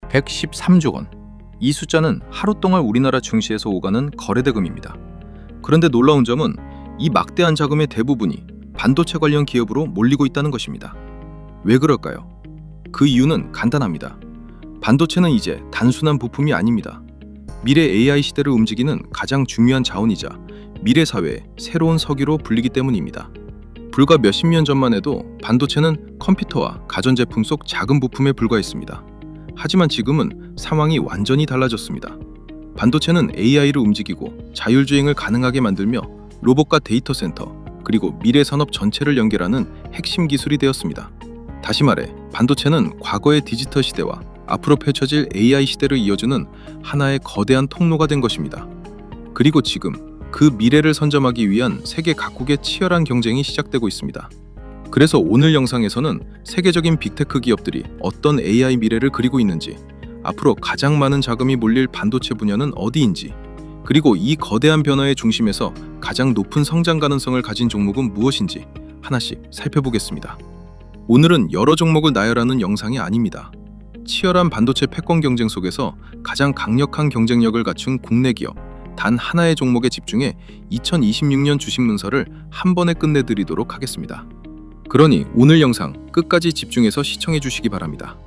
(113조 원). 이 숫자는 하루 동안 우리나라 증시에서 오가는 거래대금입니다. 그런데 놀라운 점은 이 막대한 자금의 대부분이 반도체 관련 기업으로 몰리고 있다는 것입니다. 왜 그럴까요? 그 이유는 간단합니다. 반도체는 이제 단순한 부품이 아닙니다. 미래 AI 시대를 움직이는 가장 중요한 자원이자 미래 사회의 새로운 석유로 불리기 때문입니다. 불과 몇십 년 전만 해도 반도체는 컴퓨터와 가전제품 속 작은 부품에 불과했습니다. 하지만 지금은 상황이 완전히 달라졌습니다. 반도체는 AI를 움직이고 자율주행을 가능하게 만들며 로봇과 데이터 센터, 그리고 미래 산업 전체를 연결하는 핵심 기술이 되었습니다. 다시 말해, 반도체는 과거의 디지털 시대와 앞으로 펼쳐질 AI 시대를 이어주는 하나의 거대한 통로가 된 것입니다. 그리고 지금 그 미래를 선점하기 위한 세계 각국의 치열한 경쟁이 시작되고 있습니다. 그래서 오늘 영상에서는 세계적인 빅테크 기업들이 어떤 AI 미래를 그리고 있는지, 앞으로 가장 많은 자금이 몰릴 반도체 분야는 어디인지, 그리고 이 거대한 변화의 중심에서 가장 높은 성장 가능성을 가진 종목은 무엇인지 하나씩 살펴보겠습니다. 오늘은 여러 종목을 나열하는 영상이 아닙니다. 치열한 반도체 패권 경쟁 속에서 가장 강력한 경쟁력을 갖춘 국내 기업 단 하나의 종목에 집중해 2026년 주식 문서를 한 번에 끝내드리도록 하겠습니다. 그러니 오늘 영상 끝까지 집중해서 시청해 주시기 바랍니다.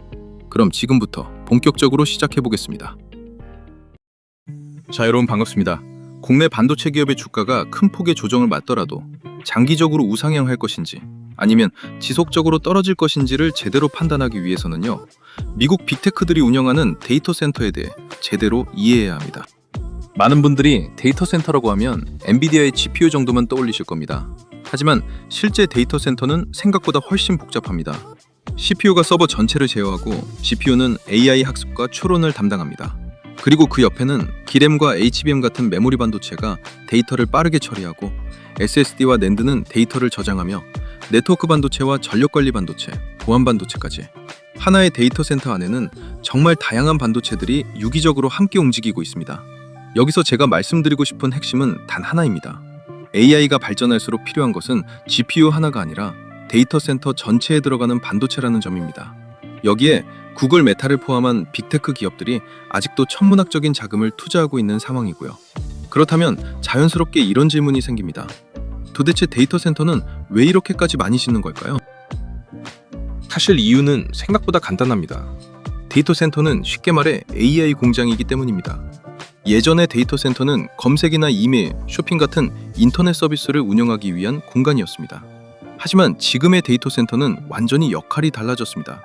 그럼 지금부터 본격적으로 시작해 보겠습니다. 자, 여러분 반갑습니다. 국내 반도체 기업의 주가가 큰 폭의 조정을 맞더라도 장기적으로 우상향할 것인지 아니면 지속적으로 떨어질 것인지를 제대로 판단하기 위해서는요, 미국 빅테크들이 운영하는 데이터 센터에 대해 제대로 이해해야 합니다. 많은 분들이 데이터 센터라고 하면 엔비디아의 GPU 정도만 떠올리실 겁니다. 하지만 실제 데이터 센터는 생각보다 훨씬 복잡합니다. CPU가 서버 전체를 제어하고 GPU는 AI 학습과 추론을 담당합니다. 그리고 그 옆에는 D램과 HBM 같은 메모리 반도체가 데이터를 빠르게 처리하고 SSD와 낸드는 데이터를 저장하며 네트워크 반도체와 전력관리 반도체, 보안 반도체까지 하나의 데이터 센터 안에는 정말 다양한 반도체들이 유기적으로 함께 움직이고 있습니다. 여기서 제가 말씀드리고 싶은 핵심은 단 하나입니다. AI가 발전할수록 필요한 것은 GPU 하나가 아니라 데이터 센터 전체에 들어가는 반도체라는 점입니다. 여기에 구글 메타를 포함한 빅테크 기업들이 아직도 천문학적인 자금을 투자하고 있는 상황이고요. 그렇다면 자연스럽게 이런 질문이 생깁니다. 도대체 데이터 센터는 왜 이렇게까지 많이 짓는 걸까요? 사실 이유는 생각보다 간단합니다. 데이터 센터는 쉽게 말해 AI 공장이기 때문입니다. 예전의 데이터 센터는 검색이나 이메일, 쇼핑 같은 인터넷 서비스를 운영하기 위한 공간이었습니다. 하지만 지금의 데이터 센터는 완전히 역할이 달라졌습니다.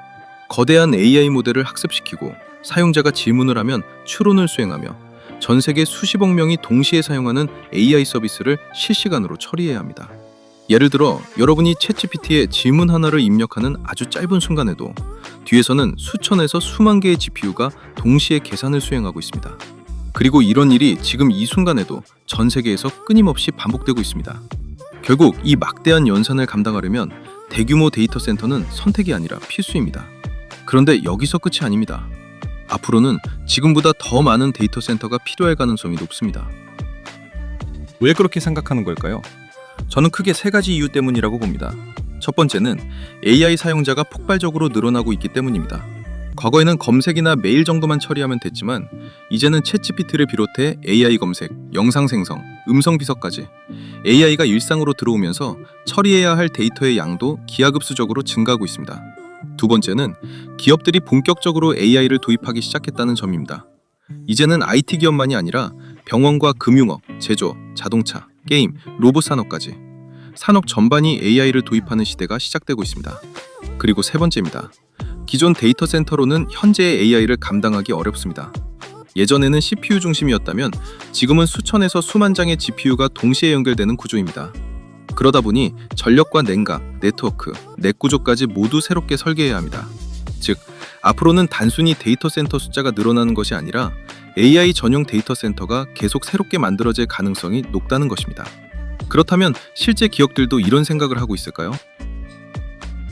거대한 AI 모델을 학습시키고 사용자가 질문을 하면 추론을 수행하며 전 세계 수십억 명이 동시에 사용하는 AI 서비스를 실시간으로 처리해야 합니다. 예를 들어 여러분이 챗GPT에 질문 하나를 입력하는 아주 짧은 순간에도 뒤에서는 수천에서 수만 개의 GPU가 동시에 계산을 수행하고 있습니다. 그리고 이런 일이 지금 이 순간에도 전 세계에서 끊임없이 반복되고 있습니다. 결국 이 막대한 연산을 감당하려면 대규모 데이터 센터는 선택이 아니라 필수입니다. 그런데 여기서 끝이 아닙니다. 앞으로는 지금보다 더 많은 데이터 센터가 필요할 가능성이 높습니다. 왜 그렇게 생각하는 걸까요? 저는 크게 세 가지 이유 때문이라고 봅니다. 첫 번째는 AI 사용자가 폭발적으로 늘어나고 있기 때문입니다. 과거에는 검색이나 메일 정도만 처리하면 됐지만 이제는 챗GPT를 비롯해 AI 검색, 영상 생성, 음성 비서까지 AI가 일상으로 들어오면서 처리해야 할 데이터의 양도 기하급수적으로 증가하고 있습니다. 두 번째는 기업들이 본격적으로 AI를 도입하기 시작했다는 점입니다. 이제는 IT 기업만이 아니라 병원과 금융업, 제조, 자동차, 게임, 로봇 산업까지 산업 전반이 AI를 도입하는 시대가 시작되고 있습니다. 그리고 세 번째입니다. 기존 데이터 센터로는 현재의 AI를 감당하기 어렵습니다. 예전에는 CPU 중심이었다면 지금은 수천에서 수만 장의 GPU가 동시에 연결되는 구조입니다. 그러다 보니 전력과 냉각, 네트워크, 넷 구조까지 모두 새롭게 설계해야 합니다. 즉, 앞으로는 단순히 데이터 센터 숫자가 늘어나는 것이 아니라 AI 전용 데이터 센터가 계속 새롭게 만들어질 가능성이 높다는 것입니다. 그렇다면 실제 기업들도 이런 생각을 하고 있을까요?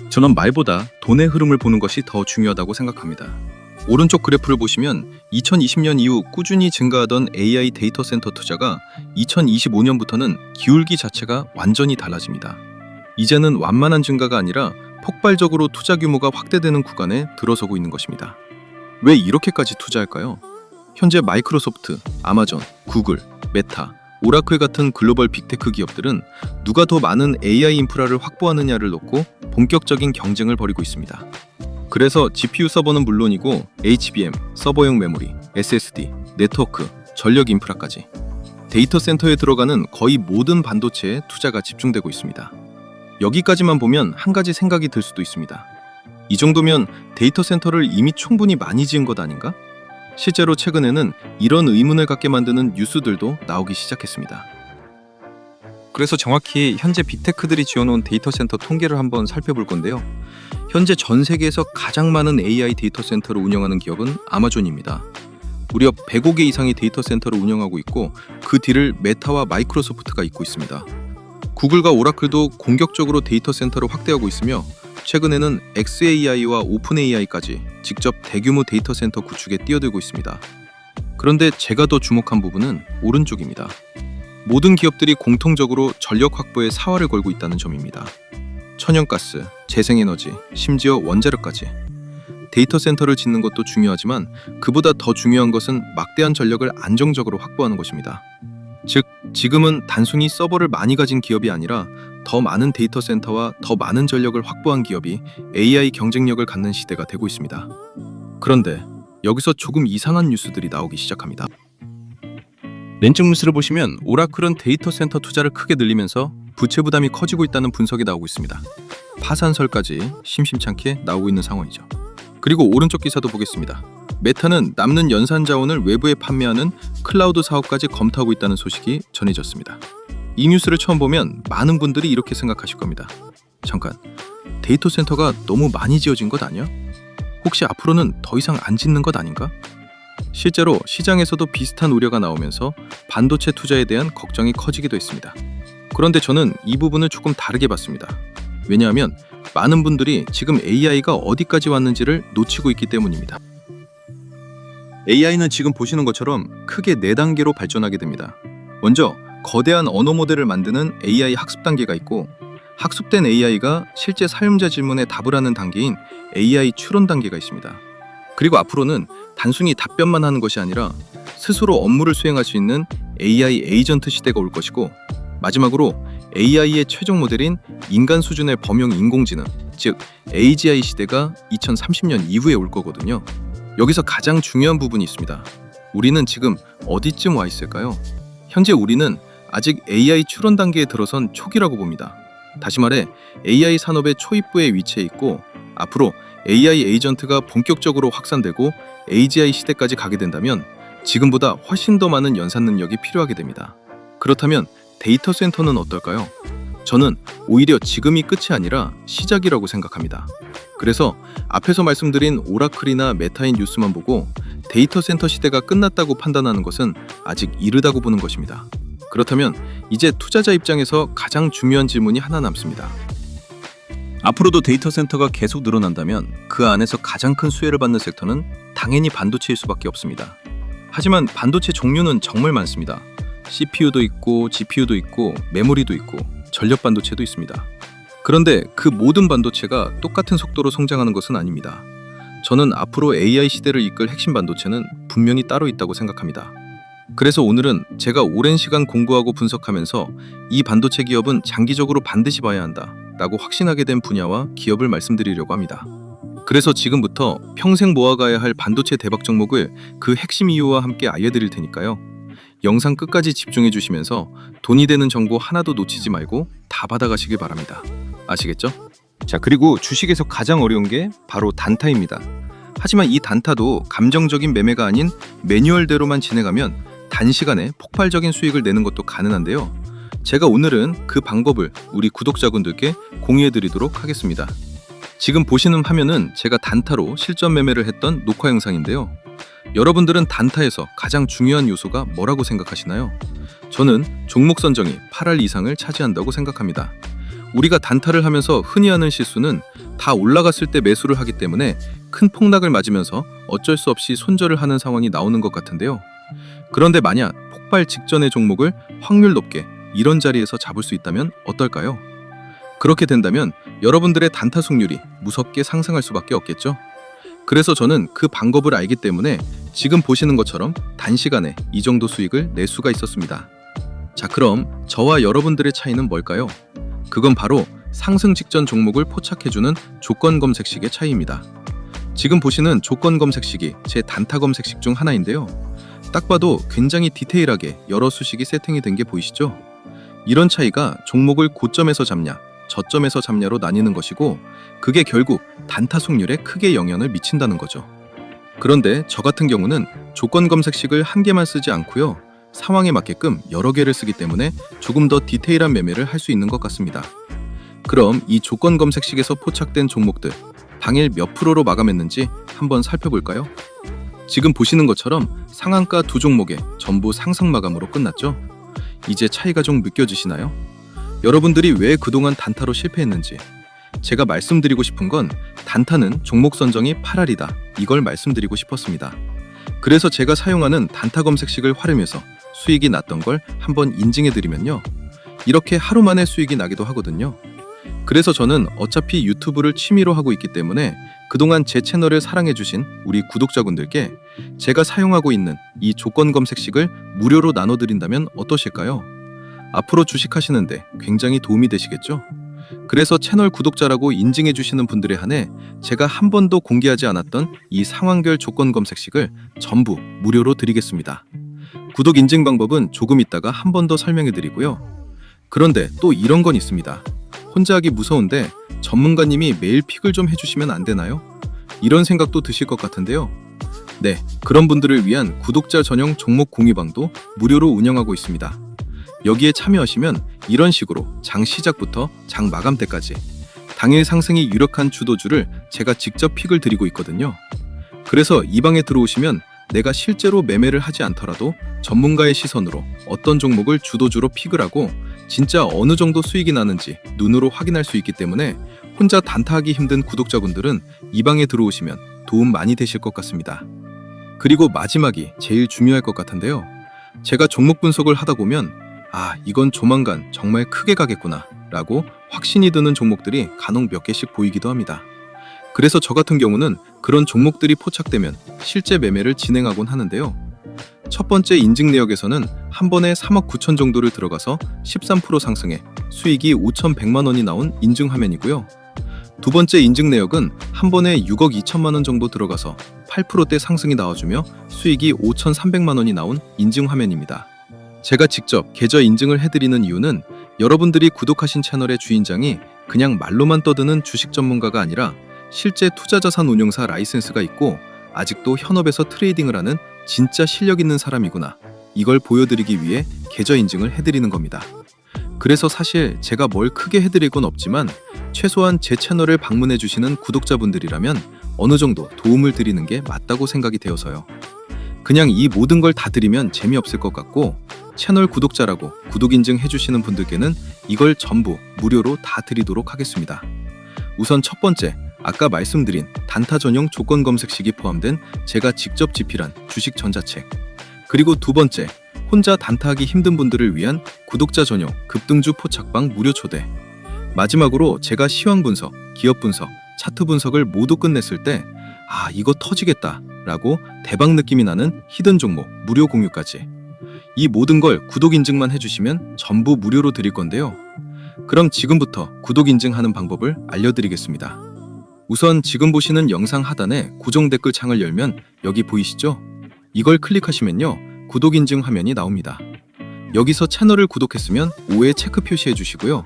저는 말보다 돈의 흐름을 보는 것이 더 중요하다고 생각합니다. 오른쪽 그래프를 보시면 2020년 이후 꾸준히 증가하던 AI 데이터 센터 투자가 2025년부터는 기울기 자체가 완전히 달라집니다. 이제는 완만한 증가가 아니라 폭발적으로 투자 규모가 확대되는 구간에 들어서고 있는 것입니다. 왜 이렇게까지 투자할까요? 현재 마이크로소프트, 아마존, 구글, 메타, 오라클 같은 글로벌 빅테크 기업들은 누가 더 많은 AI 인프라를 확보하느냐를 놓고 본격적인 경쟁을 벌이고 있습니다. 그래서 GPU 서버는 물론이고 HBM, 서버용 메모리, SSD, 네트워크, 전력 인프라까지 데이터 센터에 들어가는 거의 모든 반도체에 투자가 집중되고 있습니다. 여기까지만 보면 한 가지 생각이 들 수도 있습니다. 이 정도면 데이터 센터를 이미 충분히 많이 지은 것 아닌가? 실제로 최근에는 이런 의문을 갖게 만드는 뉴스들도 나오기 시작했습니다. 그래서 정확히 현재 빅테크들이 지어놓은 데이터 센터 통계를 한번 살펴볼 건데요. 현재 전 세계에서 가장 많은 AI 데이터 센터를 운영하는 기업은 아마존입니다. 무려 105개 이상의 데이터 센터를 운영하고 있고 그 뒤를 메타와 마이크로소프트가 잇고 있습니다. 구글과 오라클도 공격적으로 데이터 센터를 확대하고 있으며 최근에는 xAI와 오픈AI까지 직접 대규모 데이터 센터 구축에 뛰어들고 있습니다. 그런데 제가 더 주목한 부분은 오른쪽입니다. 모든 기업들이 공통적으로 전력 확보에 사활을 걸고 있다는 점입니다. 천연가스, 재생에너지, 심지어 원자력까지. 데이터 센터를 짓는 것도 중요하지만 그보다 더 중요한 것은 막대한 전력을 안정적으로 확보하는 것입니다. 즉, 지금은 단순히 서버를 많이 가진 기업이 아니라 더 많은 데이터 센터와 더 많은 전력을 확보한 기업이 AI 경쟁력을 갖는 시대가 되고 있습니다. 그런데 여기서 조금 이상한 뉴스들이 나오기 시작합니다. 렌증 뉴스를 보시면 오라클은 데이터 센터 투자를 크게 늘리면서 부채 부담이 커지고 있다는 분석이 나오고 있습니다. 파산설까지 심심찮게 나오고 있는 상황이죠. 그리고 오른쪽 기사도 보겠습니다. 메타는 남는 연산 자원을 외부에 판매하는 클라우드 사업까지 검토하고 있다는 소식이 전해졌습니다. 이 뉴스를 처음 보면 많은 분들이 이렇게 생각하실 겁니다. 잠깐, 데이터 센터가 너무 많이 지어진 것 아니야? 혹시 앞으로는 더 이상 안 짓는 것 아닌가? 실제로 시장에서도 비슷한 우려가 나오면서 반도체 투자에 대한 걱정이 커지기도 했습니다. 그런데 저는 이 부분을 조금 다르게 봤습니다. 왜냐하면 많은 분들이 지금 AI가 어디까지 왔는지를 놓치고 있기 때문입니다. AI는 지금 보시는 것처럼 크게 4단계로 발전하게 됩니다. 먼저 거대한 언어 모델을 만드는 AI 학습 단계가 있고, 학습된 AI가 실제 사용자 질문에 답을 하는 단계인 AI 추론 단계가 있습니다. 그리고 앞으로는 단순히 답변만 하는 것이 아니라 스스로 업무를 수행할 수 있는 AI 에이전트 시대가 올 것이고, 마지막으로 AI의 최종 모델인 인간 수준의 범용 인공지능, 즉 AGI 시대가 2030년 이후에 올 거거든요. 여기서 가장 중요한 부분이 있습니다. 우리는 지금 어디쯤 와 있을까요? 현재 우리는 아직 AI 추론 단계에 들어선 초기라고 봅니다. 다시 말해 AI 산업의 초입부에 위치해 있고, 앞으로 AI 에이전트가 본격적으로 확산되고 AGI 시대까지 가게 된다면 지금보다 훨씬 더 많은 연산 능력이 필요하게 됩니다. 그렇다면 데이터 센터는 어떨까요? 저는 오히려 지금이 끝이 아니라 시작이라고 생각합니다. 그래서 앞에서 말씀드린 오라클이나 메타의 뉴스만 보고 데이터 센터 시대가 끝났다고 판단하는 것은 아직 이르다고 보는 것입니다. 그렇다면 이제 투자자 입장에서 가장 중요한 질문이 하나 남습니다. 앞으로도 데이터 센터가 계속 늘어난다면 그 안에서 가장 큰 수혜를 받는 섹터는 당연히 반도체일 수밖에 없습니다. 하지만 반도체 종류는 정말 많습니다. CPU도 있고 GPU도 있고 메모리도 있고 전력 반도체도 있습니다. 그런데 그 모든 반도체가 똑같은 속도로 성장하는 것은 아닙니다. 저는 앞으로 AI 시대를 이끌 핵심 반도체는 분명히 따로 있다고 생각합니다. 그래서 오늘은 제가 오랜 시간 공부하고 분석하면서 이 반도체 기업은 장기적으로 반드시 봐야 한다 라고 확신하게 된 분야와 기업을 말씀드리려고 합니다. 그래서 지금부터 평생 모아가야 할 반도체 대박 종목을 그 핵심 이유와 함께 알려드릴 테니까요. 영상 끝까지 집중해 주시면서 돈이 되는 정보 하나도 놓치지 말고 다 받아가시길 바랍니다. 아시겠죠? 자, 그리고 주식에서 가장 어려운 게 바로 단타입니다. 하지만 이 단타도 감정적인 매매가 아닌 매뉴얼대로만 진행하면 단시간에 폭발적인 수익을 내는 것도 가능한데요. 제가 오늘은 그 방법을 우리 구독자분들께 공유해 드리도록 하겠습니다. 지금 보시는 화면은 제가 단타로 실전 매매를 했던 녹화 영상인데요. 여러분들은 단타에서 가장 중요한 요소가 뭐라고 생각하시나요? 저는 종목 선정이 8할 이상을 차지한다고 생각합니다. 우리가 단타를 하면서 흔히 하는 실수는 다 올라갔을 때 매수를 하기 때문에 큰 폭락을 맞으면서 어쩔 수 없이 손절을 하는 상황이 나오는 것 같은데요. 그런데 만약 폭발 직전의 종목을 확률 높게 이런 자리에서 잡을 수 있다면 어떨까요? 그렇게 된다면 여러분들의 단타 승률이 무섭게 상승할 수밖에 없겠죠. 그래서 저는 그 방법을 알기 때문에 지금 보시는 것처럼 단시간에 이 정도 수익을 낼 수가 있었습니다. 자, 그럼 저와 여러분들의 차이는 뭘까요? 그건 바로 상승 직전 종목을 포착해주는 조건 검색식의 차이입니다. 지금 보시는 조건 검색식이 제 단타 검색식 중 하나인데요. 딱 봐도 굉장히 디테일하게 여러 수식이 세팅이 된 게 보이시죠? 이런 차이가 종목을 고점에서 잡냐, 저점에서 잡냐로 나뉘는 것이고, 그게 결국 단타 승률에 크게 영향을 미친다는 거죠. 그런데 저 같은 경우는 조건 검색식을 한 개만 쓰지 않고요. 상황에 맞게끔 여러 개를 쓰기 때문에 조금 더 디테일한 매매를 할 수 있는 것 같습니다. 그럼 이 조건 검색식에서 포착된 종목들, 당일 몇 프로로 마감했는지 한번 살펴볼까요? 지금 보시는 것처럼 상한가 두 종목에 전부 상승 마감으로 끝났죠? 이제 차이가 좀 느껴지시나요? 여러분들이 왜 그동안 단타로 실패했는지, 제가 말씀드리고 싶은 건 단타는 종목 선정이 8알이다, 이걸 말씀드리고 싶었습니다. 그래서 제가 사용하는 단타 검색식을 활용해서 수익이 났던 걸 한번 인증해드리면요, 이렇게 하루 만에 수익이 나기도 하거든요. 그래서 저는 어차피 유튜브를 취미로 하고 있기 때문에 그동안 제 채널을 사랑해주신 우리 구독자분들께 제가 사용하고 있는 이 조건 검색식을 무료로 나눠드린다면 어떠실까요? 앞으로 주식하시는데 굉장히 도움이 되시겠죠? 그래서 채널 구독자라고 인증해주시는 분들에 한해 제가 한 번도 공개하지 않았던 이 상황별 조건 검색식을 전부 무료로 드리겠습니다. 구독 인증 방법은 조금 있다가 한 번 더 설명해드리고요. 그런데 또 이런 건 있습니다. 혼자 하기 무서운데 전문가님이 매일 픽을 좀 해주시면 안 되나요? 이런 생각도 드실 것 같은데요. 네, 그런 분들을 위한 구독자 전용 종목 공유방도 무료로 운영하고 있습니다. 여기에 참여하시면 이런 식으로 장 시작부터 장 마감 때까지 당일 상승이 유력한 주도주를 제가 직접 픽을 드리고 있거든요. 그래서 이 방에 들어오시면 내가 실제로 매매를 하지 않더라도 전문가의 시선으로 어떤 종목을 주도주로 픽을 하고 진짜 어느 정도 수익이 나는지 눈으로 확인할 수 있기 때문에 혼자 단타하기 힘든 구독자분들은 이 방에 들어오시면 도움 많이 되실 것 같습니다. 그리고 마지막이 제일 중요할 것 같은데요. 제가 종목 분석을 하다 보면 이건 조만간 정말 크게 가겠구나 라고 확신이 드는 종목들이 간혹 몇 개씩 보이기도 합니다. 그래서 저 같은 경우는 그런 종목들이 포착되면 실제 매매를 진행하곤 하는데요. 첫 번째 인증 내역에서는 한 번에 3억 9천 정도를 들어가서 13% 상승해 수익이 5,100만 원이 나온 인증 화면이고요. 두 번째 인증 내역은 한 번에 6억 2천만 원 정도 들어가서 8%대 상승이 나와주며 수익이 5,300만 원이 나온 인증 화면입니다. 제가 직접 계좌 인증을 해드리는 이유는 여러분들이 구독하신 채널의 주인장이 그냥 말로만 떠드는 주식 전문가가 아니라 실제 투자자산 운용사 라이센스가 있고 아직도 현업에서 트레이딩을 하는 진짜 실력 있는 사람이구나, 이걸 보여드리기 위해 계좌 인증을 해드리는 겁니다. 그래서 사실 제가 뭘 크게 해드릴 건 없지만 최소한 제 채널을 방문해 주시는 구독자분들이라면 어느 정도 도움을 드리는 게 맞다고 생각이 되어서요. 그냥 이 모든 걸 다 드리면 재미없을 것 같고 채널 구독자라고 구독 인증 해주시는 분들께는 이걸 전부 무료로 다 드리도록 하겠습니다. 우선 첫 번째, 아까 말씀드린 단타 전용 조건 검색식이 포함된 제가 직접 집필한 주식 전자책, 그리고 두 번째, 혼자 단타하기 힘든 분들을 위한 구독자 전용 급등주 포착방 무료 초대, 마지막으로 제가 시황 분석, 기업 분석, 차트 분석을 모두 끝냈을 때 이거 터지겠다 라고 대박 느낌이 나는 히든 종목 무료 공유까지, 이 모든 걸 구독 인증만 해주시면 전부 무료로 드릴 건데요. 그럼 지금부터 구독 인증하는 방법을 알려드리겠습니다. 우선 지금 보시는 영상 하단에 고정 댓글 창을 열면 여기 보이시죠? 이걸 클릭하시면요, 구독 인증 화면이 나옵니다. 여기서 채널을 구독했으면 5에 체크 표시해 주시고요.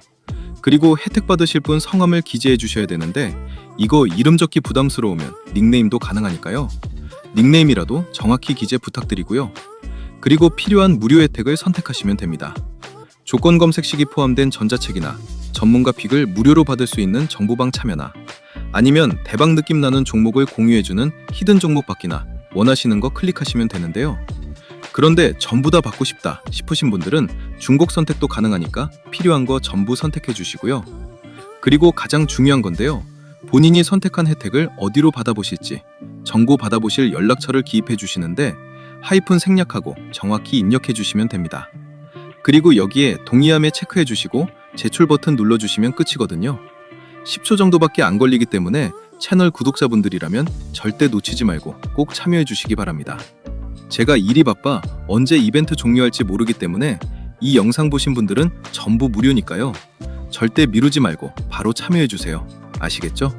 그리고 혜택 받으실 분 성함을 기재해 주셔야 되는데 이거 이름 적기 부담스러우면 닉네임도 가능하니까요. 닉네임이라도 정확히 기재 부탁드리고요. 그리고 필요한 무료 혜택을 선택하시면 됩니다. 조건 검색식이 포함된 전자책이나 전문가 픽을 무료로 받을 수 있는 정보방 참여나 아니면 대박 느낌 나는 종목을 공유해주는 히든 종목 받기나 원하시는 거 클릭하시면 되는데요. 그런데 전부 다 받고 싶다 싶으신 분들은 중복 선택도 가능하니까 필요한 거 전부 선택해 주시고요. 그리고 가장 중요한 건데요. 본인이 선택한 혜택을 어디로 받아보실지 정보 받아보실 연락처를 기입해 주시는데 하이픈 생략하고 정확히 입력해 주시면 됩니다. 그리고 여기에 동의함에 체크해 주시고 제출 버튼 눌러주시면 끝이거든요. 10초 정도밖에 안 걸리기 때문에 채널 구독자분들이라면 절대 놓치지 말고 꼭 참여해 주시기 바랍니다. 제가 일이 바빠 언제 이벤트 종료할지 모르기 때문에 이 영상 보신 분들은 전부 무료니까요. 절대 미루지 말고 바로 참여해 주세요. 아시겠죠?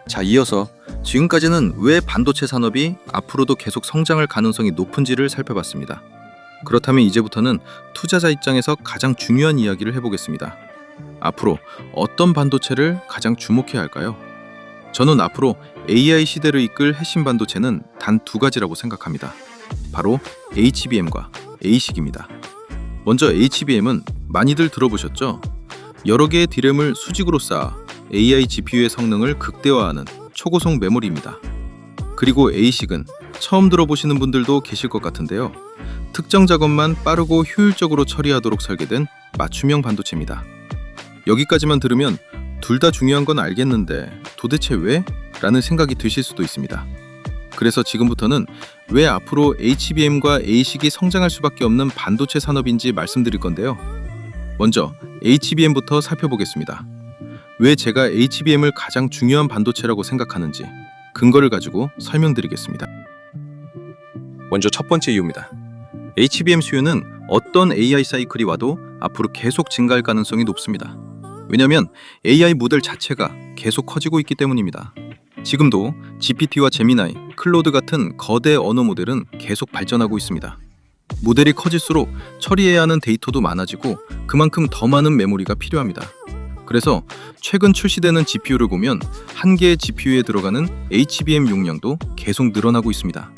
자, 이어서 지금까지는 왜 반도체 산업이 앞으로도 계속 성장할 가능성이 높은지를 살펴봤습니다. 그렇다면 이제부터는 투자자 입장에서 가장 중요한 이야기를 해보겠습니다. 앞으로 어떤 반도체를 가장 주목해야 할까요? 저는 앞으로 AI 시대를 이끌 핵심 반도체는 단 두 가지라고 생각합니다. 바로 HBM과 ASIC입니다. 먼저 HBM은 많이들 들어보셨죠? 여러 개의 D램을 수직으로 쌓아 AI GPU의 성능을 극대화하는 초고속 메모리입니다. 그리고 ASIC은 처음 들어보시는 분들도 계실 것 같은데요. 특정 작업만 빠르고 효율적으로 처리하도록 설계된 맞춤형 반도체입니다. 여기까지만 들으면 둘 다 중요한 건 알겠는데 도대체 왜? 라는 생각이 드실 수도 있습니다. 그래서 지금부터는 왜 앞으로 HBM과 ASIC이 성장할 수밖에 없는 반도체 산업인지 말씀드릴 건데요. 먼저 HBM부터 살펴보겠습니다. 왜 제가 HBM을 가장 중요한 반도체라고 생각하는지 근거를 가지고 설명드리겠습니다. 먼저 첫 번째 이유입니다. HBM 수요는 어떤 AI 사이클이 와도 앞으로 계속 증가할 가능성이 높습니다. 왜냐하면 AI 모델 자체가 계속 커지고 있기 때문입니다. 지금도 GPT와 제미나이, 클로드 같은 거대 언어 모델은 계속 발전하고 있습니다. 모델이 커질수록 처리해야 하는 데이터도 많아지고 그만큼 더 많은 메모리가 필요합니다. 그래서 최근 출시되는 GPU를 보면 한 개의 GPU에 들어가는 HBM 용량도 계속 늘어나고 있습니다.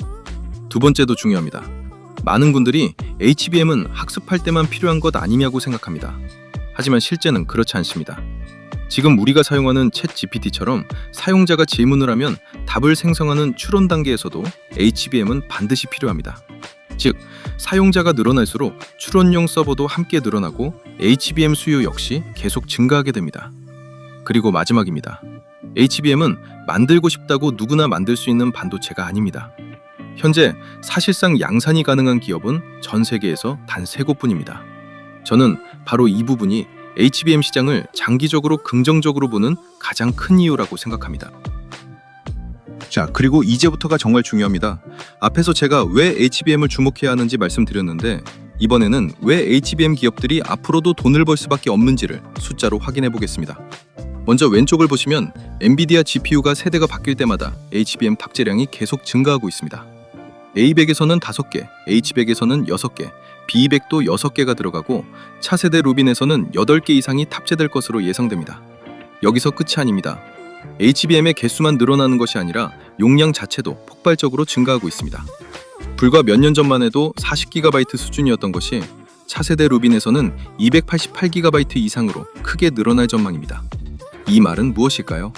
두 번째도 중요합니다. 많은 분들이 HBM은 학습할 때만 필요한 것 아니냐고 생각합니다. 하지만 실제는 그렇지 않습니다. 지금 우리가 사용하는 챗 GPT처럼 사용자가 질문을 하면 답을 생성하는 추론 단계에서도 HBM은 반드시 필요합니다. 즉, 사용자가 늘어날수록 추론용 서버도 함께 늘어나고 HBM 수요 역시 계속 증가하게 됩니다. 그리고 마지막입니다. HBM은 만들고 싶다고 누구나 만들 수 있는 반도체가 아닙니다. 현재 사실상 양산이 가능한 기업은 전 세계에서 단 3곳뿐입니다. 저는 바로 이 부분이 HBM 시장을 장기적으로 긍정적으로 보는 가장 큰 이유라고 생각합니다. 자, 그리고 이제부터가 정말 중요합니다. 앞에서 제가 왜 HBM을 주목해야 하는지 말씀드렸는데 이번에는 왜 HBM 기업들이 앞으로도 돈을 벌 수밖에 없는지를 숫자로 확인해 보겠습니다. 먼저 왼쪽을 보시면 엔비디아 GPU가 세대가 바뀔 때마다 HBM 탑재량이 계속 증가하고 있습니다. A100에서는 5개, H100에서는 6개, B200도 6개가 들어가고 차세대 루빈에서는 8개 이상이 탑재될 것으로 예상됩니다. 여기서 끝이 아닙니다. HBM의 개수만 늘어나는 것이 아니라 용량 자체도 폭발적으로 증가하고 있습니다. 불과 몇 년 전만 해도 40GB 수준이었던 것이 차세대 루빈에서는 288GB 이상으로 크게 늘어날 전망입니다. 이 말은 무엇일까요?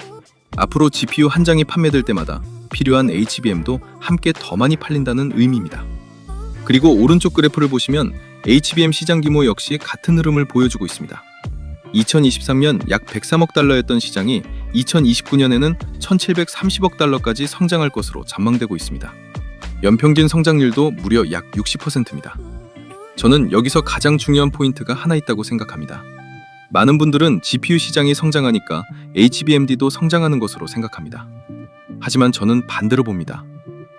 앞으로 GPU 한 장이 판매될 때마다 필요한 HBM도 함께 더 많이 팔린다는 의미입니다. 그리고 오른쪽 그래프를 보시면 HBM 시장 규모 역시 같은 흐름을 보여주고 있습니다. 2023년 약 103억 달러였던 시장이 2029년에는 1730억 달러까지 성장할 것으로 전망되고 있습니다. 연평균 성장률도 무려 약 60%입니다. 저는 여기서 가장 중요한 포인트가 하나 있다고 생각합니다. 많은 분들은 GPU 시장이 성장하니까 HBMD도 성장하는 것으로 생각합니다. 하지만 저는 반대로 봅니다.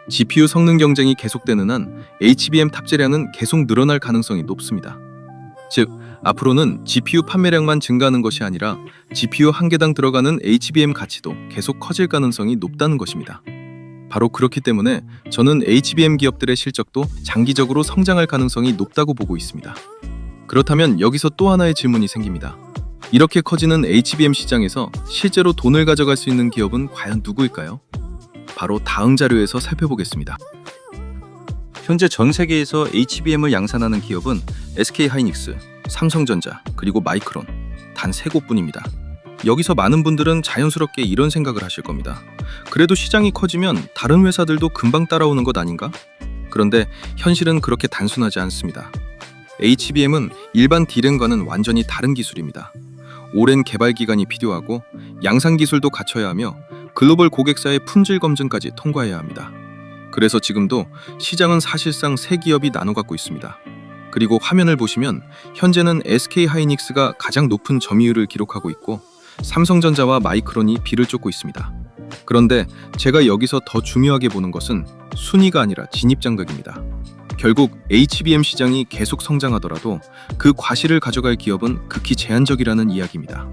GPU 성능 경쟁이 계속되는 한 HBM 탑재량은 계속 늘어날 가능성이 높습니다. 즉, 앞으로는 GPU 판매량만 증가하는 것이 아니라 GPU 한 개당 들어가는 HBM 가치도 계속 커질 가능성이 높다는 것입니다. 바로 그렇기 때문에 저는 HBM 기업들의 실적도 장기적으로 성장할 가능성이 높다고 보고 있습니다. 그렇다면 여기서 또 하나의 질문이 생깁니다. 이렇게 커지는 HBM 시장에서 실제로 돈을 가져갈 수 있는 기업은 과연 누구일까요? 바로 다음 자료에서 살펴보겠습니다. 현재 전 세계에서 HBM을 양산하는 기업은 SK하이닉스, 삼성전자, 그리고 마이크론 단 3곳뿐입니다. 여기서 많은 분들은 자연스럽게 이런 생각을 하실 겁니다. 그래도 시장이 커지면 다른 회사들도 금방 따라오는 것 아닌가? 그런데 현실은 그렇게 단순하지 않습니다. HBM은 일반 D램과는 완전히 다른 기술입니다. 오랜 개발 기간이 필요하고 양산 기술도 갖춰야 하며 글로벌 고객사의 품질 검증까지 통과해야 합니다. 그래서 지금도 시장은 사실상 세 기업이 나눠 갖고 있습니다. 그리고 화면을 보시면 현재는 SK 하이닉스가 가장 높은 점유율을 기록하고 있고 삼성전자와 마이크론이 비를 쫓고 있습니다. 그런데 제가 여기서 더 중요하게 보는 것은 순위가 아니라 진입장벽입니다. 결국 HBM 시장이 계속 성장하더라도 그 과실을 가져갈 기업은 극히 제한적이라는 이야기입니다.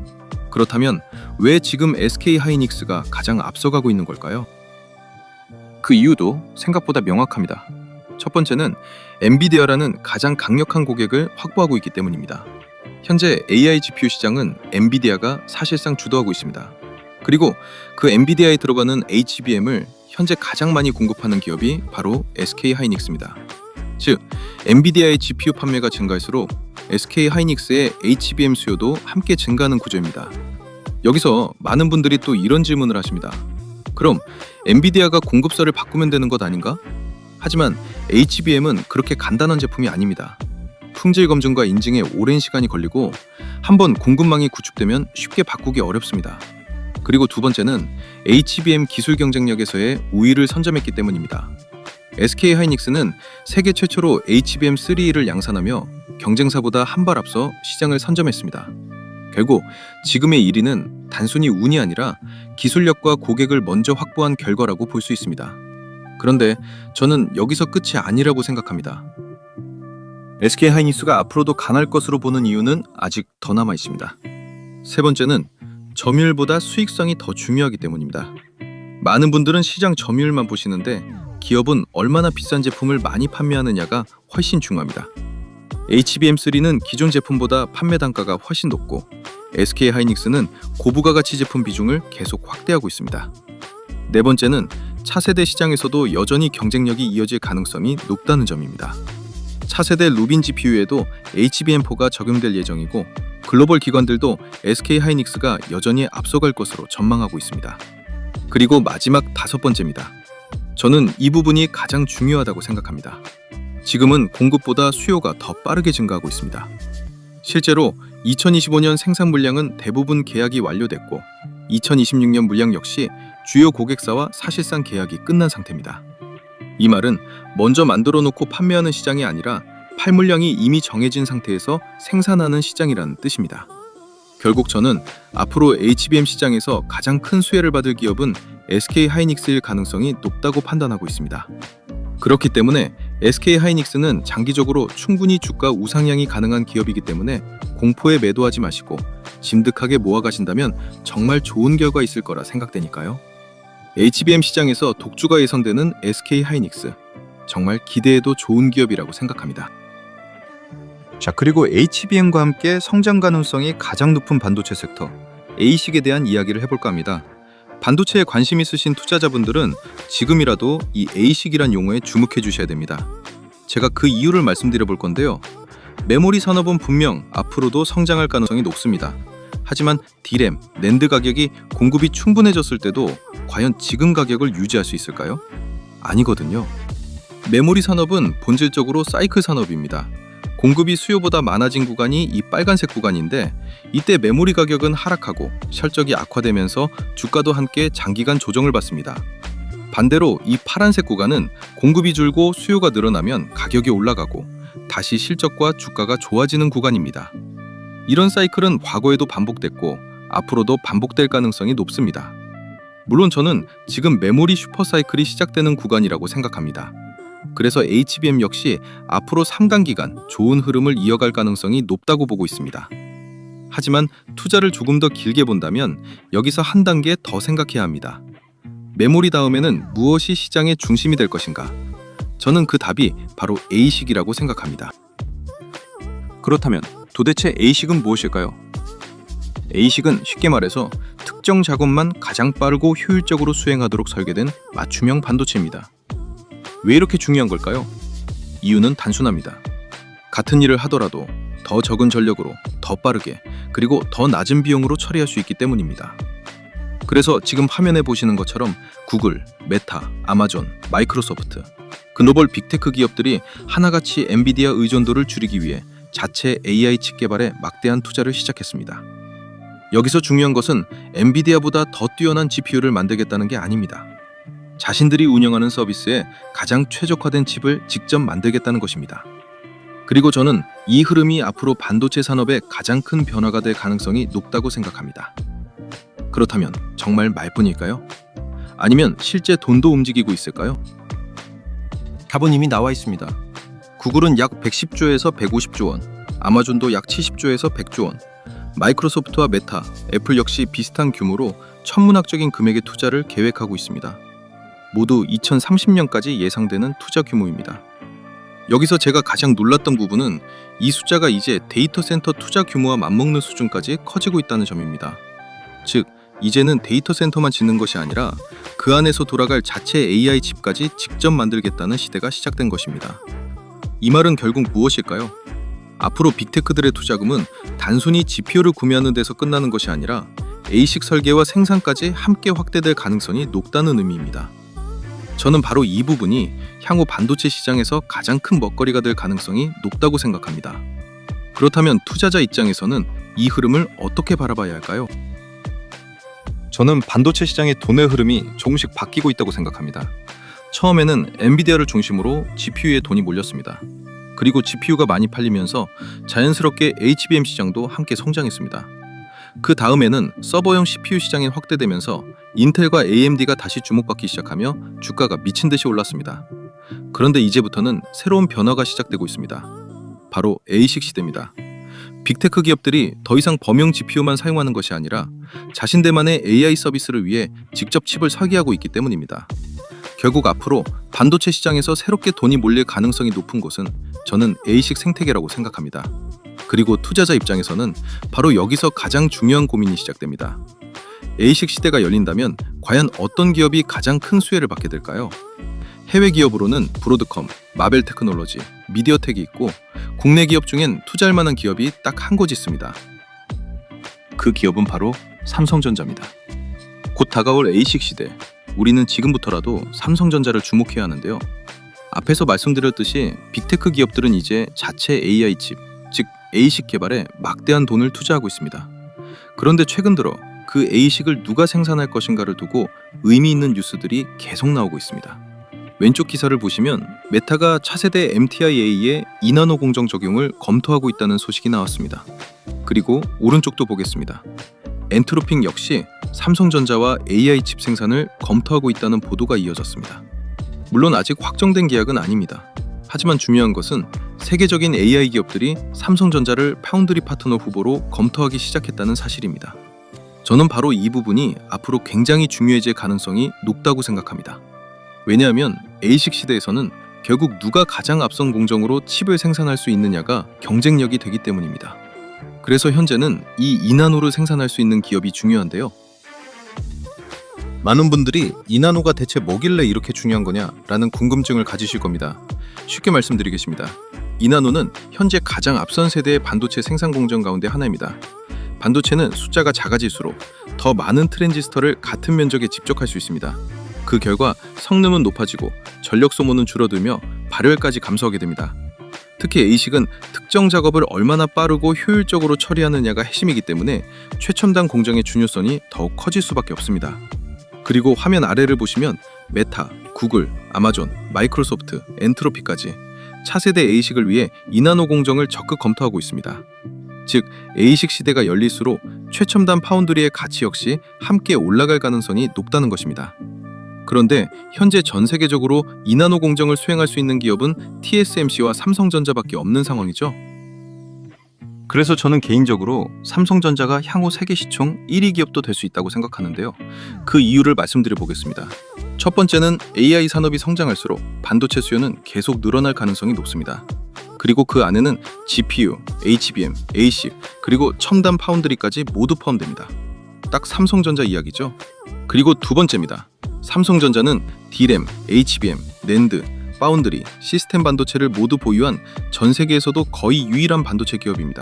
그렇다면 왜 지금 SK 하이닉스가 가장 앞서가고 있는 걸까요? 그 이유도 생각보다 명확합니다. 첫 번째는 엔비디아라는 가장 강력한 고객을 확보하고 있기 때문입니다. 현재 AI GPU 시장은 엔비디아가 사실상 주도하고 있습니다. 그리고 그 엔비디아에 들어가는 HBM을 현재 가장 많이 공급하는 기업이 바로 SK 하이닉스입니다. 즉, 엔비디아의 GPU 판매가 증가할수록 SK 하이닉스의 HBM 수요도 함께 증가하는 구조입니다. 여기서 많은 분들이 또 이런 질문을 하십니다. 그럼 엔비디아가 공급사를 바꾸면 되는 것 아닌가? 하지만 HBM은 그렇게 간단한 제품이 아닙니다. 품질 검증과 인증에 오랜 시간이 걸리고 한번 공급망이 구축되면 쉽게 바꾸기 어렵습니다. 그리고 두 번째는 HBM 기술 경쟁력에서의 우위를 선점했기 때문입니다. SK 하이닉스는 세계 최초로 HBM3E를 양산하며 경쟁사보다 한 발 앞서 시장을 선점했습니다. 결국 지금의 1위는 단순히 운이 아니라 기술력과 고객을 먼저 확보한 결과라고 볼 수 있습니다. 그런데 저는 여기서 끝이 아니라고 생각합니다. SK 하이닉스가 앞으로도 강할 것으로 보는 이유는 아직 더 남아 있습니다. 세 번째는 점유율보다 수익성이 더 중요하기 때문입니다. 많은 분들은 시장 점유율만 보시는데 기업은 얼마나 비싼 제품을 많이 판매하느냐가 훨씬 중요합니다. HBM3는 기존 제품보다 판매 단가가 훨씬 높고 SK 하이닉스는 고부가 가치 제품 비중을 계속 확대하고 있습니다. 네 번째는 차세대 시장에서도 여전히 경쟁력이 이어질 가능성이 높다는 점입니다. 차세대 루빈 GPU에도 HBM4가 적용될 예정이고 글로벌 기관들도 SK 하이닉스가 여전히 앞서갈 것으로 전망하고 있습니다. 그리고 마지막 다섯 번째입니다. 저는 이 부분이 가장 중요하다고 생각합니다. 지금은 공급보다 수요가 더 빠르게 증가하고 있습니다. 실제로 2025년 생산 물량은 대부분 계약이 완료됐고 2026년 물량 역시 주요 고객사와 사실상 계약이 끝난 상태입니다. 이 말은 먼저 만들어 놓고 판매하는 시장이 아니라 팔 물량이 이미 정해진 상태에서 생산하는 시장이라는 뜻입니다. 결국 저는 앞으로 HBM 시장에서 가장 큰 수혜를 받을 기업은 SK 하이닉스일 가능성이 높다고 판단하고 있습니다. 그렇기 때문에 SK 하이닉스는 장기적으로 충분히 주가 우상향이 가능한 기업이기 때문에 공포에 매도하지 마시고 짐득하게 모아가신다면 정말 좋은 결과 있을 거라 생각되니까요. HBM 시장에서 독주가 예상되는 SK 하이닉스, 정말 기대해도 좋은 기업이라고 생각합니다. 자, 그리고 HBM과 함께 성장 가능성이 가장 높은 반도체 섹터 ASIC에 대한 이야기를 해볼까 합니다. 반도체에 관심 있으신 투자자분들은 지금이라도 이 ASIC이란 용어에 주목해 주셔야 됩니다. 제가 그 이유를 말씀드려 볼 건데요. 메모리 산업은 분명 앞으로도 성장할 가능성이 높습니다. 하지만 D램, 낸드 가격이 공급이 충분해졌을 때도 과연 지금 가격을 유지할 수 있을까요? 아니거든요. 메모리 산업은 본질적으로 사이클 산업입니다. 공급이 수요보다 많아진 구간이 이 빨간색 구간인데 이때 메모리 가격은 하락하고 실적이 악화되면서 주가도 함께 장기간 조정을 받습니다. 반대로 이 파란색 구간은 공급이 줄고 수요가 늘어나면 가격이 올라가고 다시 실적과 주가가 좋아지는 구간입니다. 이런 사이클은 과거에도 반복됐고 앞으로도 반복될 가능성이 높습니다. 물론 저는 지금 메모리 슈퍼사이클이 시작되는 구간이라고 생각합니다. 그래서 HBM 역시 앞으로 상당 기간 좋은 흐름을 이어갈 가능성이 높다고 보고 있습니다. 하지만 투자를 조금 더 길게 본다면 여기서 한 단계 더 생각해야 합니다. 메모리 다음에는 무엇이 시장의 중심이 될 것인가? 저는 그 답이 바로 ASIC이라고 생각합니다. 그렇다면 도대체 ASIC은 무엇일까요? ASIC은 쉽게 말해서 특정 작업만 가장 빠르고 효율적으로 수행하도록 설계된 맞춤형 반도체입니다. 왜 이렇게 중요한 걸까요? 이유는 단순합니다. 같은 일을 하더라도 더 적은 전력으로 더 빠르게 그리고 더 낮은 비용으로 처리할 수 있기 때문입니다. 그래서 지금 화면에 보시는 것처럼 구글, 메타, 아마존, 마이크로소프트, 글로벌 빅테크 기업들이 하나같이 엔비디아 의존도를 줄이기 위해 자체 AI 칩 개발에 막대한 투자를 시작했습니다. 여기서 중요한 것은 엔비디아보다 더 뛰어난 GPU를 만들겠다는 게 아닙니다. 자신들이 운영하는 서비스에 가장 최적화된 칩을 직접 만들겠다는 것입니다. 그리고 저는 이 흐름이 앞으로 반도체 산업의 가장 큰 변화가 될 가능성이 높다고 생각합니다. 그렇다면 정말 말뿐일까요? 아니면 실제 돈도 움직이고 있을까요? 답은 이미 나와 있습니다. 구글은 약 110조에서 150조 원, 아마존도 약 70조에서 100조 원, 마이크로소프트와 메타, 애플 역시 비슷한 규모로 천문학적인 금액의 투자를 계획하고 있습니다. 모두 2030년까지 예상되는 투자 규모입니다. 여기서 제가 가장 놀랐던 부분은 이 숫자가 이제 데이터 센터 투자 규모와 맞먹는 수준까지 커지고 있다는 점입니다. 즉, 이제는 데이터 센터만 짓는 것이 아니라 그 안에서 돌아갈 자체 AI 칩까지 직접 만들겠다는 시대가 시작된 것입니다. 이 말은 결국 무엇일까요? 앞으로 빅테크들의 투자금은 단순히 GPU를 구매하는 데서 끝나는 것이 아니라 ASIC 설계와 생산까지 함께 확대될 가능성이 높다는 의미입니다. 저는 바로 이 부분이 향후 반도체 시장에서 가장 큰 먹거리가 될 가능성이 높다고 생각합니다. 그렇다면 투자자 입장에서는 이 흐름을 어떻게 바라봐야 할까요? 저는 반도체 시장의 돈의 흐름이 조금씩 바뀌고 있다고 생각합니다. 처음에는 엔비디아를 중심으로 GPU에 돈이 몰렸습니다. 그리고 GPU가 많이 팔리면서 자연스럽게 HBM 시장도 함께 성장했습니다. 그 다음에는 서버용 CPU 시장이 확대되면서 인텔과 AMD가 다시 주목받기 시작하며 주가가 미친 듯이 올랐습니다. 그런데 이제부터는 새로운 변화가 시작되고 있습니다. 바로 ASIC 시대입니다. 빅테크 기업들이 더 이상 범용 GPU만 사용하는 것이 아니라 자신들만의 AI 서비스를 위해 직접 칩을 설계하고 있기 때문입니다. 결국 앞으로 반도체 시장에서 새롭게 돈이 몰릴 가능성이 높은 곳은 저는 ASIC 생태계라고 생각합니다. 그리고 투자자 입장에서는 바로 여기서 가장 중요한 고민이 시작됩니다. ASIC 시대가 열린다면 과연 어떤 기업이 가장 큰 수혜를 받게 될까요? 해외 기업으로는 브로드컴, 마벨테크놀로지, 미디어텍이 있고 국내 기업 중엔 투자할 만한 기업이 딱 한 곳 있습니다. 그 기업은 바로 삼성전자입니다. 곧 다가올 ASIC 시대, 우리는 지금부터라도 삼성전자를 주목해야 하는데요. 앞에서 말씀드렸듯이 빅테크 기업들은 이제 자체 AI 칩, 즉 ASIC 개발에 막대한 돈을 투자하고 있습니다. 그런데 최근 들어 그 ASIC을 누가 생산할 것인가를 두고 의미 있는 뉴스들이 계속 나오고 있습니다. 왼쪽 기사를 보시면 메타가 차세대 MTI-A의 2나노 공정 적용을 검토하고 있다는 소식이 나왔습니다. 그리고 오른쪽도 보겠습니다. 엔트로픽 역시 삼성전자와 AI 칩 생산을 검토하고 있다는 보도가 이어졌습니다. 물론 아직 확정된 계약은 아닙니다. 하지만 중요한 것은 세계적인 AI 기업들이 삼성전자를 파운드리 파트너 후보로 검토하기 시작했다는 사실입니다. 저는 바로 이 부분이 앞으로 굉장히 중요해질 가능성이 높다고 생각합니다. 왜냐하면 ASIC 시대에서는 결국 누가 가장 앞선 공정으로 칩을 생산할 수 있느냐가 경쟁력이 되기 때문입니다. 그래서 현재는 이 2나노를 생산할 수 있는 기업이 중요한데요. 많은 분들이 2나노가 대체 뭐길래 이렇게 중요한 거냐라는 궁금증을 가지실 겁니다. 쉽게 말씀드리겠습니다. 2나노는 현재 가장 앞선 세대의 반도체 생산 공정 가운데 하나입니다. 반도체는 숫자가 작아질수록 더 많은 트랜지스터를 같은 면적에 집적할 수 있습니다. 그 결과 성능은 높아지고 전력 소모는 줄어들며 발열까지 감소하게 됩니다. 특히 ASIC은 특정 작업을 얼마나 빠르고 효율적으로 처리하느냐가 핵심이기 때문에 최첨단 공정의 중요성이 더욱 커질 수밖에 없습니다. 그리고 화면 아래를 보시면 메타, 구글, 아마존, 마이크로소프트, 엔트로피까지 차세대 ASIC을 위해 2나노 공정을 적극 검토하고 있습니다. 즉, ASIC 시대가 열릴수록 최첨단 파운드리의 가치 역시 함께 올라갈 가능성이 높다는 것입니다. 그런데 현재 전 세계적으로 2나노 공정을 수행할 수 있는 기업은 TSMC와 삼성전자밖에 없는 상황이죠. 그래서 저는 개인적으로 삼성전자가 향후 세계 시총 1위 기업도 될 수 있다고 생각하는데요. 그 이유를 말씀드려 보겠습니다. 첫 번째는 AI 산업이 성장할수록 반도체 수요는 계속 늘어날 가능성이 높습니다. 그리고 그 안에는 GPU, HBM, ASIC, 그리고 첨단 파운드리까지 모두 포함됩니다. 딱 삼성전자 이야기죠. 그리고 두 번째입니다. 삼성전자는 D램, HBM, 낸드, 파운드리, 시스템 반도체를 모두 보유한 전 세계에서도 거의 유일한 반도체 기업입니다.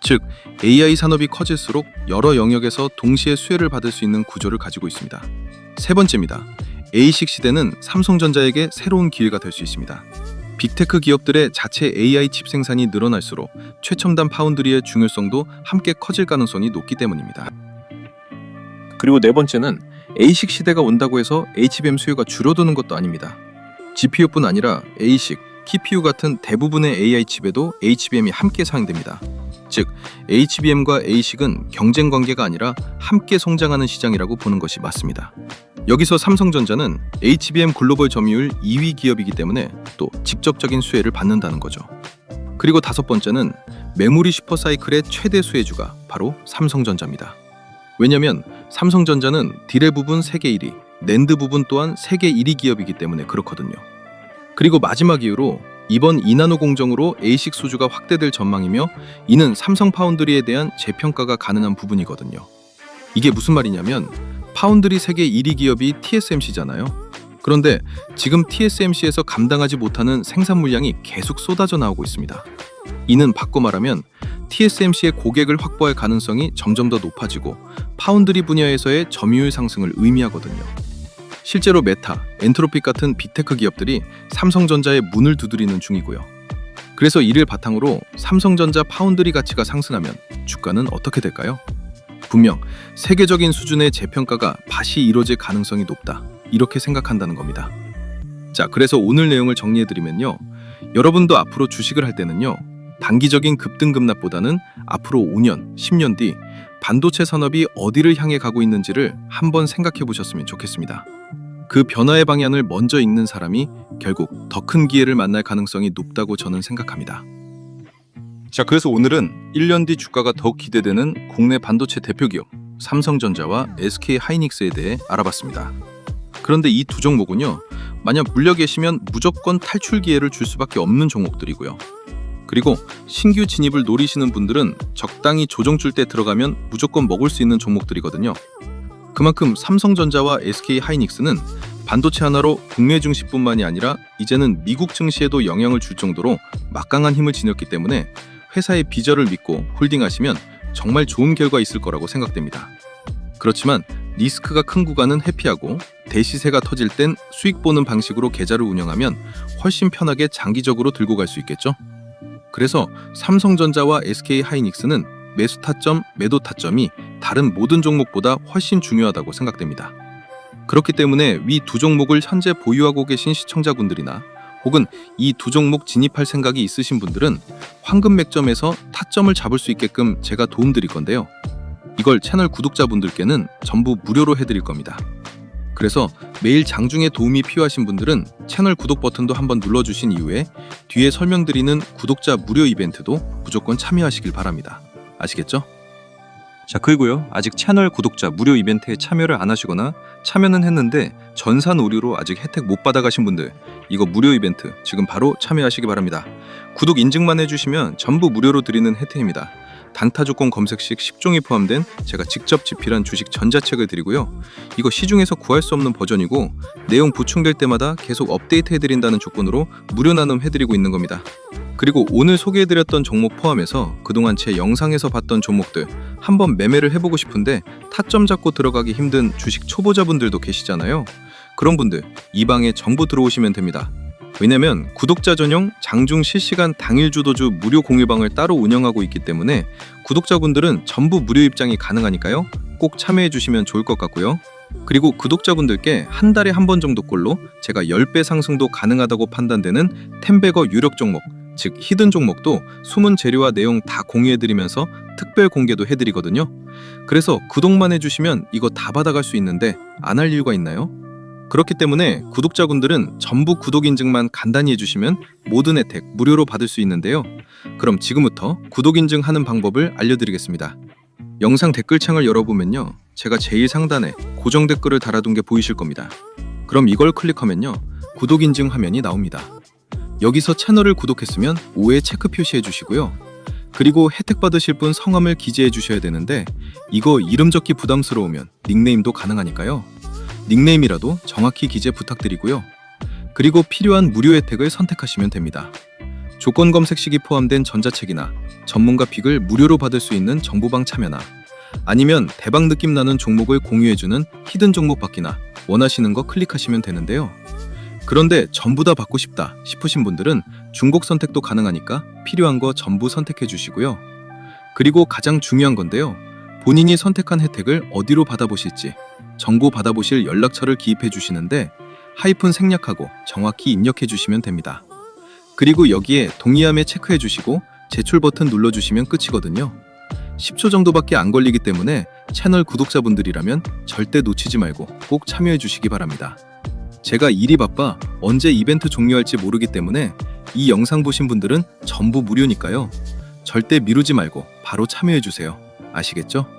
즉, AI 산업이 커질수록 여러 영역에서 동시에 수혜를 받을 수 있는 구조를 가지고 있습니다. 세 번째입니다. ASIC 시대는 삼성전자에게 새로운 기회가 될 수 있습니다. 빅테크 기업들의 자체 AI 칩 생산이 늘어날수록 최첨단 파운드리의 중요성도 함께 커질 가능성이 높기 때문입니다. 그리고 네 번째는 ASIC 시대가 온다고 해서 HBM 수요가 줄어드는 것도 아닙니다. GPU뿐 아니라 ASIC, CPU 같은 대부분의 AI 칩에도 HBM이 함께 사용됩니다. 즉, HBM과 ASIC은 경쟁 관계가 아니라 함께 성장하는 시장이라고 보는 것이 맞습니다. 여기서 삼성전자는 HBM 글로벌 점유율 2위 기업이기 때문에 또 직접적인 수혜를 받는다는 거죠. 그리고 다섯 번째는 메모리 슈퍼사이클의 최대 수혜주가 바로 삼성전자입니다. 왜냐면 삼성전자는 디램 부분 세계 1위, 낸드 부분 또한 세계 1위 기업이기 때문에 그렇거든요. 그리고 마지막 이유로 이번 2나노 공정으로 ASIC 수주가 확대될 전망이며 이는 삼성 파운드리에 대한 재평가가 가능한 부분이거든요. 이게 무슨 말이냐면 파운드리 세계 1위 기업이 TSMC잖아요. 그런데 지금 TSMC에서 감당하지 못하는 생산 물량이 계속 쏟아져 나오고 있습니다. 이는 바꿔 말하면 TSMC의 고객을 확보할 가능성이 점점 더 높아지고 파운드리 분야에서의 점유율 상승을 의미하거든요. 실제로 메타, 엔트로픽 같은 빅테크 기업들이 삼성전자의 문을 두드리는 중이고요. 그래서 이를 바탕으로 삼성전자 파운드리 가치가 상승하면 주가는 어떻게 될까요? 분명 세계적인 수준의 재평가가 다시 이루어질 가능성이 높다. 이렇게 생각한다는 겁니다. 자, 그래서 오늘 내용을 정리해드리면요. 여러분도 앞으로 주식을 할 때는요. 단기적인 급등급락보다는 앞으로 5년, 10년 뒤 반도체 산업이 어디를 향해 가고 있는지를 한번 생각해 보셨으면 좋겠습니다. 그 변화의 방향을 먼저 읽는 사람이 결국 더 큰 기회를 만날 가능성이 높다고 저는 생각합니다. 자, 그래서 오늘은 1년 뒤 주가가 더욱 기대되는 국내 반도체 대표 기업 삼성전자와 SK하이닉스에 대해 알아봤습니다. 그런데 이 두 종목은요, 만약 물려 계시면 무조건 탈출 기회를 줄 수밖에 없는 종목들이고요. 그리고 신규 진입을 노리시는 분들은 적당히 조정줄 때 들어가면 무조건 먹을 수 있는 종목들이거든요. 그만큼 삼성전자와 SK하이닉스는 반도체 하나로 국내 증시뿐만이 아니라 이제는 미국 증시에도 영향을 줄 정도로 막강한 힘을 지녔기 때문에 회사의 비전을 믿고 홀딩하시면 정말 좋은 결과 있을 거라고 생각됩니다. 그렇지만 리스크가 큰 구간은 회피하고 대시세가 터질 땐 수익 보는 방식으로 계좌를 운영하면 훨씬 편하게 장기적으로 들고 갈 수 있겠죠? 그래서 삼성전자와 SK하이닉스는 매수 타점, 매도 타점이 다른 모든 종목보다 훨씬 중요하다고 생각됩니다. 그렇기 때문에 위 두 종목을 현재 보유하고 계신 시청자분들이나 혹은 이 두 종목 진입할 생각이 있으신 분들은 황금 맥점에서 타점을 잡을 수 있게끔 제가 도움드릴 건데요. 이걸 채널 구독자분들께는 전부 무료로 해드릴 겁니다. 그래서 매일 장중에 도움이 필요하신 분들은 채널 구독 버튼도 한번 눌러주신 이후에 뒤에 설명드리는 구독자 무료 이벤트도 무조건 참여하시길 바랍니다. 아시겠죠? 자, 그리고요, 아직 채널 구독자 무료 이벤트에 참여를 안 하시거나 참여는 했는데 전산 오류로 아직 혜택 못 받아가신 분들, 이거 무료 이벤트 지금 바로 참여하시기 바랍니다. 구독 인증만 해주시면 전부 무료로 드리는 혜택입니다. 단타 조건 검색 시 10종이 포함된 제가 직접 집필한 주식 전자책을 드리고요. 이거 시중에서 구할 수 없는 버전이고 내용 보충될 때마다 계속 업데이트 해드린다는 조건으로 무료 나눔 해드리고 있는 겁니다. 그리고 오늘 소개해드렸던 종목 포함해서 그동안 제 영상에서 봤던 종목들 한번 매매를 해보고 싶은데 타점 잡고 들어가기 힘든 주식 초보자분들도 계시잖아요. 그런 분들 이 방에 전부 들어오시면 됩니다. 왜냐면 구독자 전용 장중 실시간 당일 주도주 무료 공유방을 따로 운영하고 있기 때문에 구독자분들은 전부 무료 입장이 가능하니까요. 꼭 참여해 주시면 좋을 것 같고요. 그리고 구독자분들께 한 달에 한 번 정도꼴로 제가 10배 상승도 가능하다고 판단되는 텐베거 유력 종목, 즉 히든 종목도 숨은 재료와 내용 다 공유해드리면서 특별 공개도 해드리거든요. 그래서 구독만 해주시면 이거 다 받아갈 수 있는데 안 할 이유가 있나요? 그렇기 때문에 구독자분들은 전부 구독 인증만 간단히 해주시면 모든 혜택 무료로 받을 수 있는데요. 그럼 지금부터 구독 인증하는 방법을 알려드리겠습니다. 영상 댓글창을 열어보면요, 제가 제일 상단에 고정 댓글을 달아둔 게 보이실 겁니다. 그럼 이걸 클릭하면요, 구독 인증 화면이 나옵니다. 여기서 채널을 구독했으면 5에 체크 표시해 주시고요. 그리고 혜택 받으실 분 성함을 기재해 주셔야 되는데 이거 이름 적기 부담스러우면 닉네임도 가능하니까요. 닉네임이라도 정확히 기재 부탁드리고요. 그리고 필요한 무료 혜택을 선택하시면 됩니다. 조건 검색 시기 포함된 전자책이나 전문가 픽을 무료로 받을 수 있는 정보방 참여나 아니면 대박 느낌 나는 종목을 공유해주는 히든 종목 받기나 원하시는 거 클릭하시면 되는데요. 그런데 전부 다 받고 싶다 싶으신 분들은 중복 선택도 가능하니까 필요한 거 전부 선택해 주시고요. 그리고 가장 중요한 건데요. 본인이 선택한 혜택을 어디로 받아보실지 정보 받아보실 연락처를 기입해 주시는데 하이픈 생략하고 정확히 입력해 주시면 됩니다. 그리고 여기에 동의함에 체크해 주시고 제출 버튼 눌러주시면 끝이거든요. 10초 정도밖에 안 걸리기 때문에 채널 구독자분들이라면 절대 놓치지 말고 꼭 참여해 주시기 바랍니다. 제가 일이 바빠 언제 이벤트 종료할지 모르기 때문에 이 영상 보신 분들은 전부 무료니까요. 절대 미루지 말고 바로 참여해 주세요. 아시겠죠?